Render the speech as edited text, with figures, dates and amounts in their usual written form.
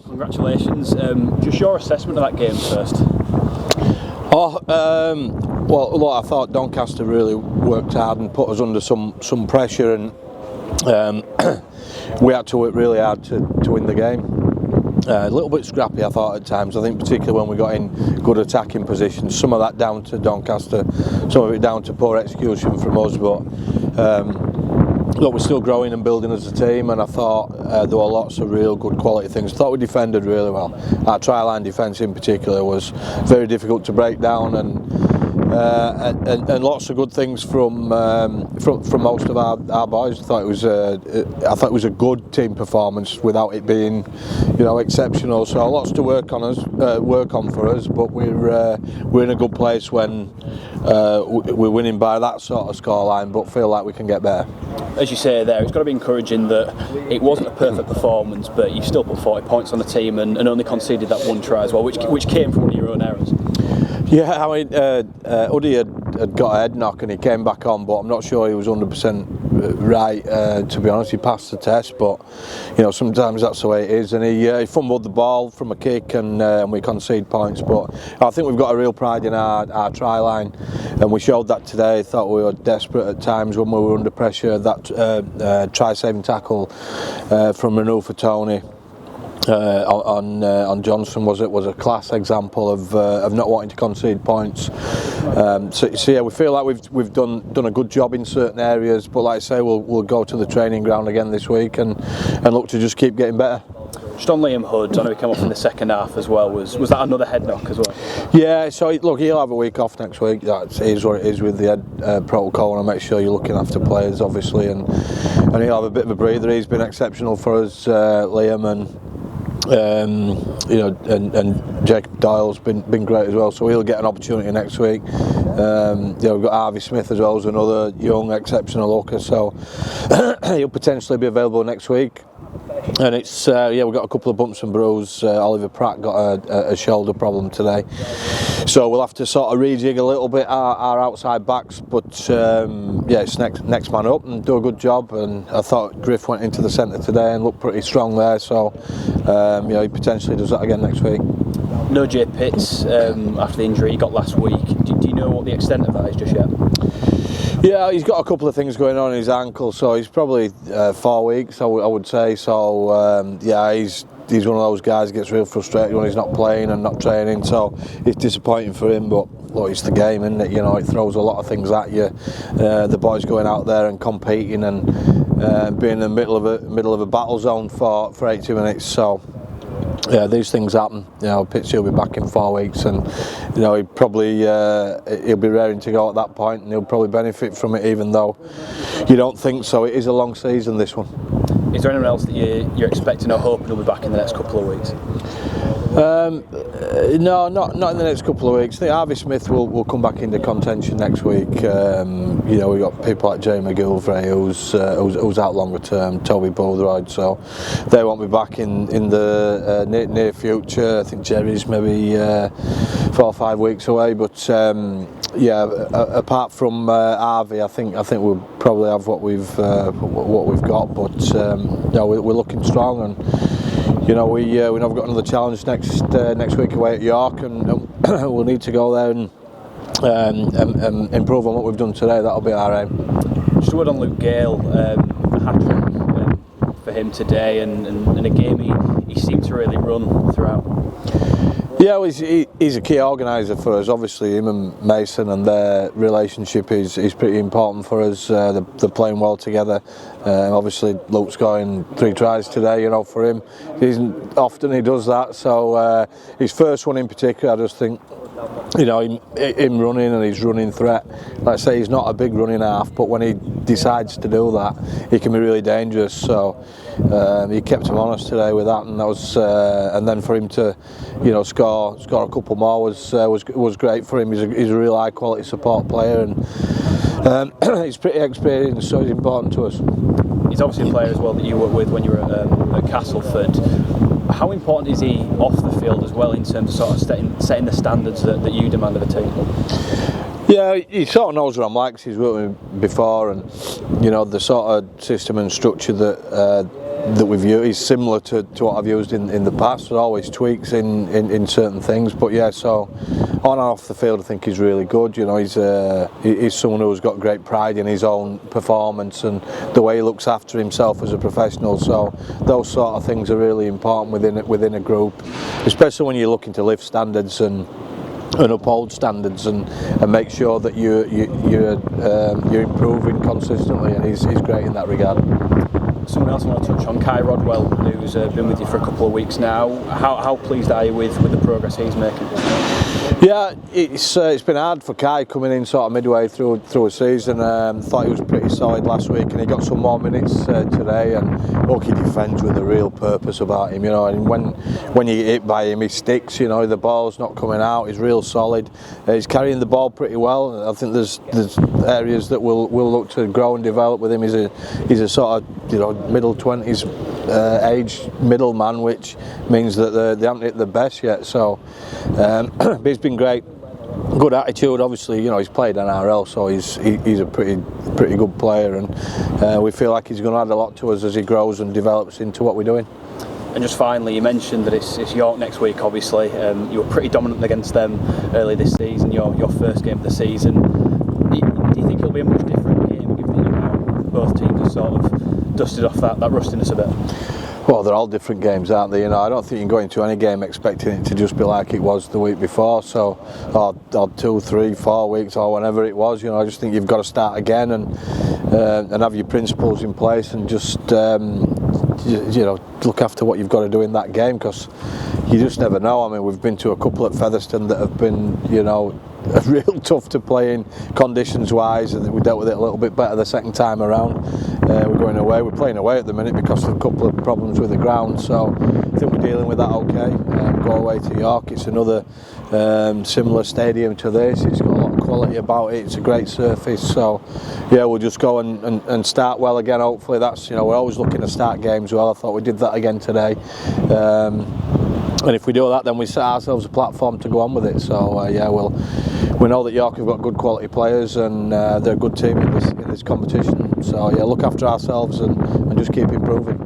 Congratulations. Just your assessment of that game first. Well, look, I thought Doncaster really worked hard and put us under some pressure, and we had to work really hard to win the game. A little bit scrappy, I thought, at times. I think particularly when we got in good attacking positions. Some of that down to Doncaster, some of it down to poor execution from us. But look, we're still growing and building as a team, and I thought there were lots of real good quality things. I thought we defended really well. Our try-line defence in particular was very difficult to break down, and lots of good things from most of our boys. I thought it was a good team performance without it being, exceptional. So lots to work on for us. But we're in a good place when we're winning by that sort of scoreline, but feel like we can get better. As you say there, it's got to be encouraging that it wasn't a perfect performance, but you still put 40 points on the team and only conceded that one try as well, which came from one of your own errors. Yeah, I mean, Uddy had got a head knock and he came back on, but I'm not sure he was 100% right, to be honest. He passed the test, but sometimes that's the way it is. And he fumbled the ball from a kick, and we concede points. But I think we've got a real pride in our try line, and we showed that today. I thought we were desperate at times when we were under pressure. That try-saving tackle from Renew for Tony on Johnson was a class example of not wanting to concede points. So yeah, we feel like we've done a good job in certain areas, but like I say, we'll go to the training ground again this week and look to just keep getting better. Just on Liam Hood, I know he came off in the second half as well. Was that another head knock as well? Yeah, so look, he'll have a week off next week. That is what it is with the head protocol, and I make sure you're looking after players, obviously, and he'll have a bit of a breather. He's been exceptional for us, Liam, and Jacob Doyle's been great as well, so he'll get an opportunity next week. We've got Harvey Smith as well, as another young exceptional hooker, so he'll potentially be available next week. And it's we've got a couple of bumps and bruises. Oliver Pratt got a shoulder problem today, so we'll have to sort of rejig a little bit our outside backs. But it's next man up and do a good job. And I thought Griff went into the centre today and looked pretty strong there. So he potentially does that again next week. No Jay Pitts after the injury he got last week. Do you know what the extent of that is just yet? Yeah, he's got a couple of things going on in his ankle, so he's probably 4 weeks, I would say. So he's one of those guys who gets real frustrated when he's not playing and not training. So it's disappointing for him, but look, it's the game, isn't it? It throws a lot of things at you. The boys going out there and competing and being in the middle of a battle zone for 80 minutes. So. Yeah, these things happen. Pitts will be back in 4 weeks, and he'll be raring to go at that point, and he'll probably benefit from it, even though you don't think so. It is a long season, this one. Is there anyone else that you're expecting or hoping will be back in the next couple of weeks? No, not in the next couple of weeks. I think Harvey Smith will come back into contention next week. We've got people like Jay McGilvray who's out longer term, Toby Boothroyd, so they won't be back in the near future. I think Jerry's maybe 4 or 5 weeks away, but apart from Harvey, I think we'll probably have what we've got, but we're looking strong, and we know we've got another challenge next week away at York, and we'll need to go there and improve on what we've done today. That'll be our aim. Just a word on Luke Gale, a hat-trick for him today, and in a game he seemed to really run throughout. Yeah, well, he's a key organiser for us. Obviously, him and Mason and their relationship is pretty important for us. They're playing well together. Obviously, Luke's scoring 3 tries today. For him, often he does that. So his first one in particular, I just think, him running and his running threat. Like I say, he's not a big running half, but when he decides to do that, he can be really dangerous. So he kept him honest today with that, and that was, and then for him to, score a couple more was great for him. He's a real high quality support player, and he's pretty experienced, so he's important to us. He's obviously a player as well that you were with when you were at Castleford. How important is he off the field as well in terms of sort of setting the standards that you demand of a team? Yeah, he sort of knows what I'm like, 'cause he's worked with me before, and the sort of system and structure that that we've used is similar to what I've used in the past. There's always tweaks in certain things, but yeah, so on and off the field I think he's really good. You know, he's someone who's got great pride in his own performance and the way he looks after himself as a professional, so those sort of things are really important within a group, especially when you're looking to lift standards and uphold standards and make sure that you're improving consistently, and he's great in that regard. Someone else I want to touch on, Kai Rodwell, who's been with you for a couple of weeks now. How pleased are you with the progress he's making? Yeah, it's been hard for Kai coming in sort of midway through a season. Thought he was pretty solid last week, and he got some more minutes today. And look, he defends with a real purpose about him, you know. And when you get hit by him, he sticks. You know, the ball's not coming out. He's real solid. He's carrying the ball pretty well. I think there's areas that we'll look to grow and develop with him. He's a sort of, you know, middle 20s age middleman, which means that they haven't hit the best yet. So but he's been great. Good attitude, obviously. You know, he's played NRL, so he's a pretty good player, and we feel like he's going to add a lot to us as he grows and develops into what we're doing. And just finally, you mentioned that it's York next week. Obviously, you were pretty dominant against them early this season. Your first game of the season. Do you think it'll be a much different game, given that now both teams have sort of dusted off that rustiness a bit? Well, they're all different games, aren't they? You know, I don't think you can go into any game expecting it to just be like it was the week before, or 2, 3, 4 weeks, or whenever it was. You know, I just think you've got to start again and have your principles in place and just you know, look after what you've got to do in that game, because you just never know. I mean, we've been to a couple at Featherstone that have been, you know, real tough to play in conditions wise, and we dealt with it a little bit better the second time around. We're playing away at the minute because of a couple of problems with the ground, so I think we're dealing with that okay. Go away to York, it's another similar stadium to this. It's got a lot of quality about it, it's a great surface, so yeah, we'll just go and start well again. Hopefully that's, you know, we're always looking to start games well. I thought we did that again today. And if we do that, then we set ourselves a platform to go on with it. So yeah, we know that York have got good quality players, and they're a good team in this competition. So yeah, look after ourselves and just keep improving.